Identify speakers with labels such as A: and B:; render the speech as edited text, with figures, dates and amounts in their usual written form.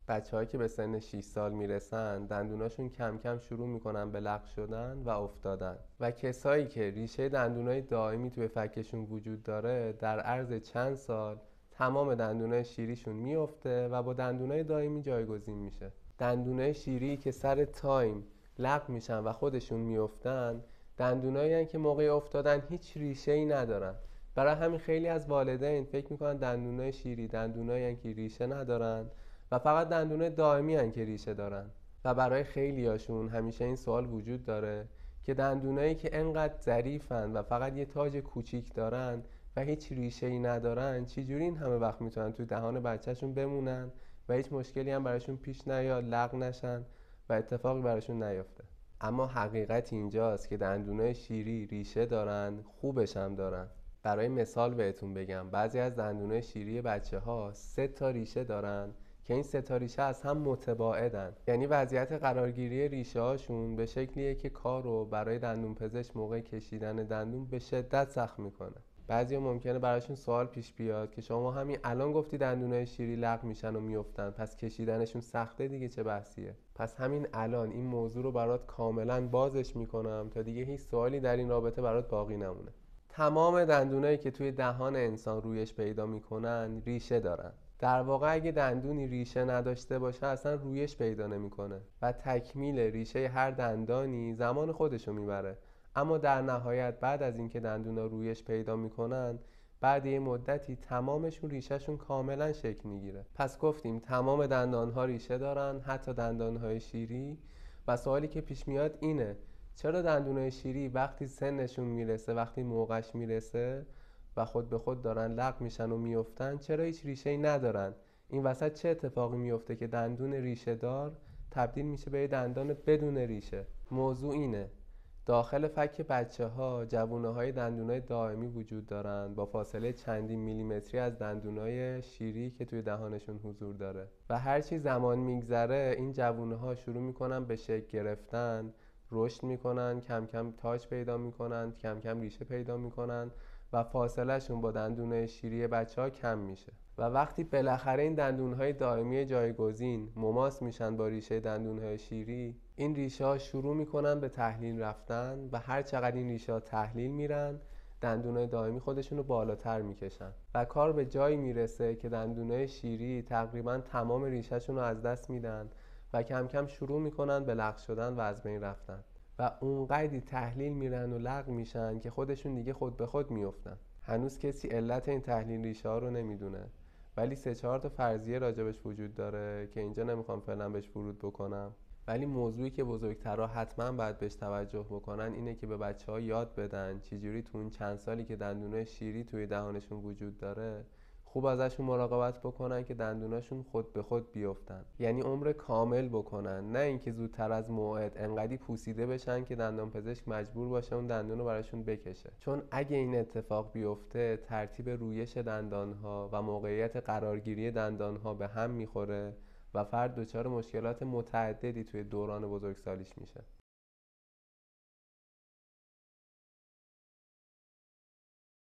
A: بچه‌هایی که به سن 6 سال میرسن دندوناشون کم کم شروع میکنن به لق شدن و افتادن و کسایی که ریشه دندونای دائمی توی فکشون وجود داره در عرض چند سال تمام دندونای شیریشون میفته و با دندونای دائمی جایگزین میشه. دندونای شیری که سر تایم لق میشن و خودشون میفتن دندونایی هستن که موقع افتادن هیچ ریشه‌ای ندارن. برای همین خیلی از والدین فکر میکنن دندونای شیری دندونایی هستن که ریشه ندارن و فقط دندونه دائمی هن که ریشه دارن و برای خیلیاشون همیشه این سوال وجود داره که دندونایی که انقدر ظریفن و فقط یه تاج کوچیک دارن و هیچ ریشه‌ای ندارن چجوری این همه وقت میتونن توی دهان بچه‌شون بمونن و هیچ مشکلی هم براشون پیش نیاد، لق نشن و اتفاقی براشون نیفته. اما حقیقت اینجاست که دندونای شیری ریشه دارن، خوبش هم دارن. برای مثال بهتون بگم بعضی از دندونای شیری بچه‌ها 3 تا ریشه دارن که این 3 تا ریشه از هم متباعدن، یعنی وضعیت قرارگیری ریشه هاشون به شکلیه که کار رو برای دندون پزشک موقع کشیدن دندون به شدت سخت میکنه. بعضیا ممکنه براشون سوال پیش بیاد که شما همین الان گفتی دندونای شیری لق میشن و میافتن، پس کشیدنشون سخته دیگه، چه بحثیه؟ پس همین الان این موضوع رو برات کاملا بازش میکنم تا دیگه هیچ سوالی در این رابطه برات باقی نمونه. تمام دندونایی که توی دهان انسان رویش پیدا میکنن ریشه دارن. در واقع اگه دندونی ریشه نداشته باشه اصلا رویش پیدا نمیکنه و تکمیل ریشه هر دندانی زمان خودشو میبره. اما در نهایت بعد از اینکه دندونا رویش پیدا میکنن بعد یه مدتی تمامشون ریشهشون کاملا شکل میگیره. پس گفتیم تمام دندانها ریشه دارن، حتی دندانهای شیری. و سوالی که پیش میاد اینه چرا دندونای شیری وقتی سنشون میرسه، وقتی موقعش میرسه و خود به خود دارن لق میشن و میافتن، چرا هیچ ریشه‌ای ندارن؟ این وسط چه اتفاقی میفته که دندون ریشه دار تبدیل میشه به دندان بدون ریشه؟ موضوع اینه داخل فک بچه‌ها جوونه‌های دندونای دائمی وجود دارن با فاصله چندین میلیمتری از دندونای شیری که توی دهانشون حضور داره و هرچی زمان میگذره این جوونه‌ها شروع میکنن به شکل گرفتن، رشد میکنن، کم کم تاج پیدا میکنن، کم کم ریشه پیدا میکنن و فاصله شون با دندونای شیری بچه‌ها کم میشه و وقتی بالاخره این دندونهای دائمی جایگزین مماس میشن با ریشه دندونهای شیری، این ریشه ها شروع میکنن به تحلیل رفتن و هر چقدر این ریشه ها تحلیل میرن دندونهای دائمی خودشون رو بالاتر میکشن و کار به جایی میرسه که دندونهای شیری تقریبا تمام ریشهشون رو از دست میدن و کم کم شروع میکنن به لق شدن و از بین رفتن و اونقدری تحلیل میرن و لق میشن که خودشون دیگه خود به خود میافتن. هنوز کسی علت این تحلیل ریشه ها رو نمیدونه، ولی 3-4 تا فرضیه راجبش وجود داره که اینجا نمیخوام فعلا بهش ورود بکنم. ولی موضوعی که بزرگترها حتما باید بهش توجه بکنن اینه که به بچه‌ها یاد بدن چجوری تو اون چند سالی که دندونه شیری توی دهانشون وجود داره خوب ازشون مراقبت بکنن که دندوناشون خود به خود بیفتن، یعنی عمر کامل بکنن، نه اینکه زودتر از موعد انقدی پوسیده بشن که دندان پزشک مجبور باشه اون دندون رو براشون بکشه. چون اگه این اتفاق بیفته ترتیب رویش دندانها و موقعیت قرارگیری دندانها به هم میخوره و فرد دچار مشکلات متعددی توی دوران بزرگسالیش میشه.